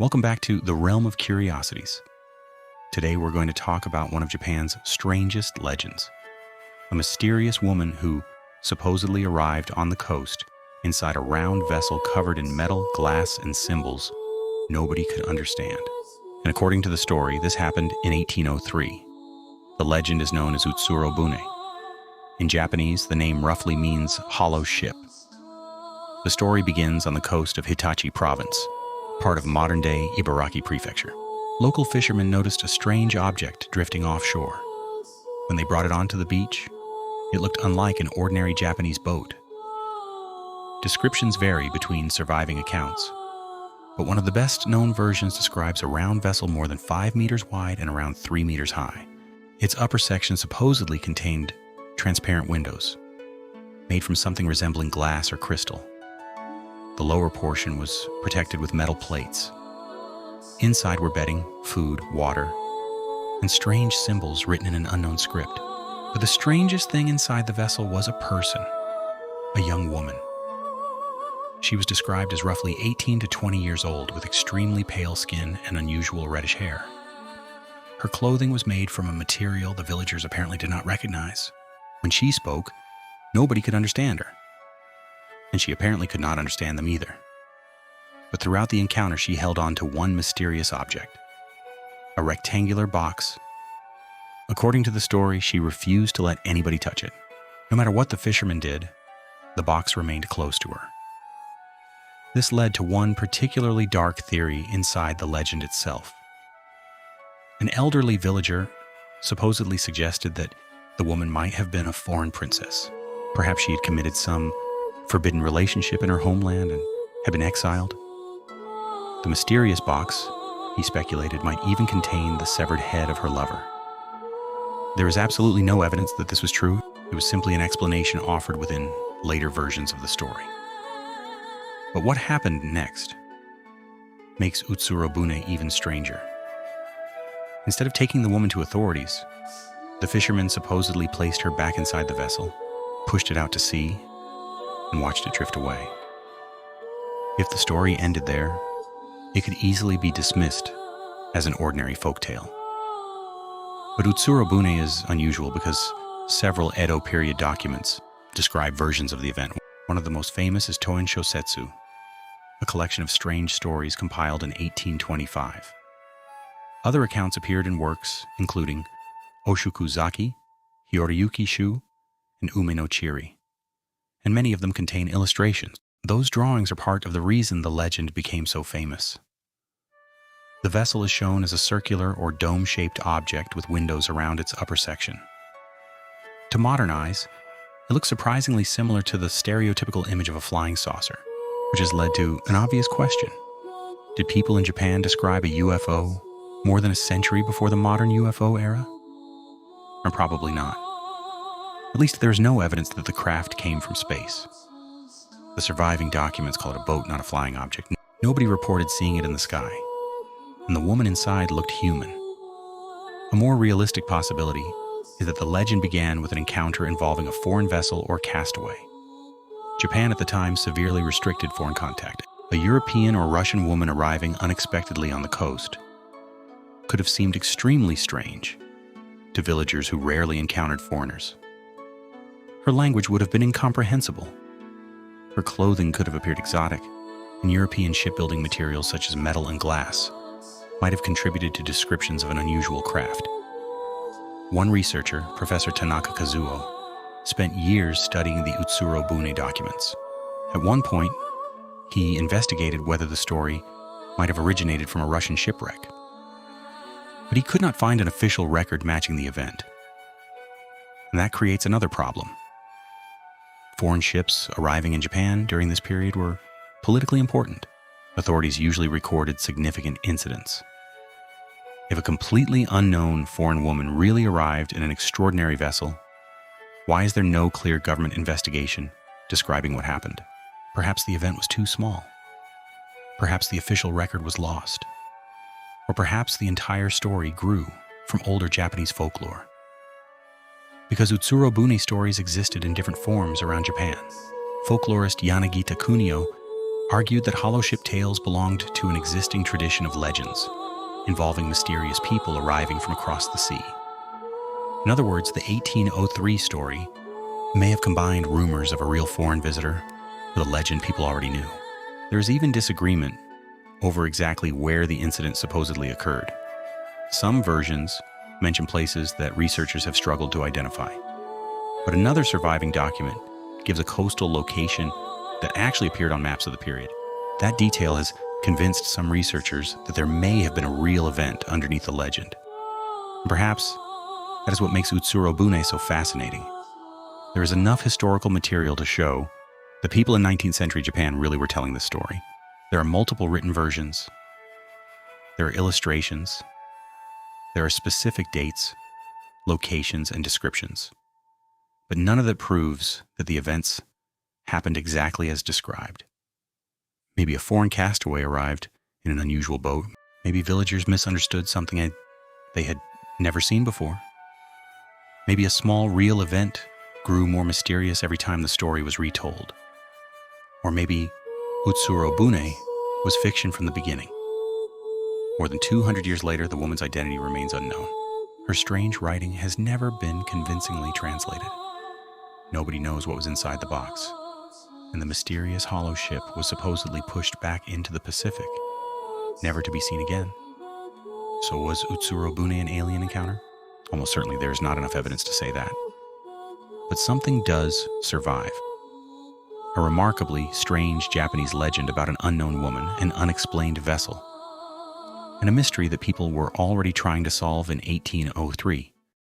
Welcome back to the Realm of Curiosities. Today we're going to talk about one of Japan's strangest legends, a mysterious woman who supposedly arrived on the coast inside a round vessel covered in metal, glass, and symbols nobody could understand. And according to the story, this happened in 1803. The legend is known as Utsuro-bune. In Japanese, the name roughly means hollow ship. The story begins on the coast of Hitachi Province, part of modern-day Ibaraki Prefecture. Local fishermen noticed a strange object drifting offshore. When they brought it onto the beach, it looked unlike an ordinary Japanese boat. Descriptions vary between surviving accounts, but one of the best-known versions describes a round vessel more than 5 meters wide and around 3 meters high. Its upper section supposedly contained transparent windows, made from something resembling glass or crystal. The lower portion was protected with metal plates. Inside were bedding, food, water, and strange symbols written in an unknown script. But the strangest thing inside the vessel was a person, a young woman. She was described as roughly 18 to 20 years old with extremely pale skin and unusual reddish hair. Her clothing was made from a material the villagers apparently did not recognize. When she spoke, nobody could understand her, and she apparently could not understand them either. But throughout the encounter, she held on to one mysterious object, a rectangular box. According to the story, she refused to let anybody touch it. No matter what the fishermen did, the box remained close to her. This led to one particularly dark theory inside the legend itself. An elderly villager supposedly suggested that the woman might have been a foreign princess. Perhaps she had committed some forbidden relationship in her homeland and had been exiled. The mysterious box, he speculated, might even contain the severed head of her lover. There is absolutely no evidence that this was true. It was simply an explanation offered within later versions of the story. But what happened next makes Utsuro-bune even stranger. Instead of taking the woman to authorities, the fishermen supposedly placed her back inside the vessel, pushed it out to sea, and watched it drift away. If the story ended there, it could easily be dismissed as an ordinary folktale. But Utsuro-bune is unusual because several Edo-period documents describe versions of the event. One of the most famous is Toin Shosetsu, a collection of strange stories compiled in 1825. Other accounts appeared in works including Oshukuzaki, Hyoriyuki Shu, and Ume no Chiri, and many of them contain illustrations. Those drawings are part of the reason the legend became so famous. The vessel is shown as a circular or dome-shaped object with windows around its upper section. To modern eyes, it looks surprisingly similar to the stereotypical image of a flying saucer, which has led to an obvious question. Did people in Japan describe a UFO more than a century before the modern UFO era? Or probably not. At least there is no evidence that the craft came from space. The surviving documents call it a boat, not a flying object. Nobody reported seeing it in the sky, and the woman inside looked human. A more realistic possibility is that the legend began with an encounter involving a foreign vessel or castaway. Japan at the time severely restricted foreign contact. A European or Russian woman arriving unexpectedly on the coast could have seemed extremely strange to villagers who rarely encountered foreigners. Her language would have been incomprehensible. Her clothing could have appeared exotic, and European shipbuilding materials such as metal and glass might have contributed to descriptions of an unusual craft. One researcher, Professor Tanaka Kazuo, spent years studying the Utsuro-bune documents. At one point, he investigated whether the story might have originated from a Russian shipwreck. But he could not find an official record matching the event. And that creates another problem. Foreign ships arriving in Japan during this period were politically important. Authorities usually recorded significant incidents. If a completely unknown foreign woman really arrived in an extraordinary vessel, why is there no clear government investigation describing what happened? Perhaps the event was too small. Perhaps the official record was lost. Or perhaps the entire story grew from older Japanese folklore. Because Utsuro-bune stories existed in different forms around Japan, folklorist Yanagita Kunio argued that hollow ship tales belonged to an existing tradition of legends involving mysterious people arriving from across the sea. In other words, the 1803 story may have combined rumors of a real foreign visitor with a legend people already knew. There is even disagreement over exactly where the incident supposedly occurred. Some versions mention places that researchers have struggled to identify, but another surviving document gives a coastal location that actually appeared on maps of the period. That detail has convinced some researchers that there may have been a real event underneath the legend. And perhaps that is what makes Utsuro-bune so fascinating. There is enough historical material to show the people in 19th century Japan really were telling this story. There are multiple written versions. There are illustrations. There are specific dates, locations, and descriptions. But none of that proves that the events happened exactly as described. Maybe a foreign castaway arrived in an unusual boat. Maybe villagers misunderstood something they had never seen before. Maybe a small real event grew more mysterious every time the story was retold. Or maybe Utsuro-bune was fiction from the beginning. More than 200 years later, the woman's identity remains unknown. Her strange writing has never been convincingly translated. Nobody knows what was inside the box, and the mysterious hollow ship was supposedly pushed back into the Pacific, never to be seen again. So was Utsuro-bune an alien encounter? Almost certainly there is not enough evidence to say that. But something does survive. A remarkably strange Japanese legend about an unknown woman, an unexplained vessel, and a mystery that people were already trying to solve in 1803.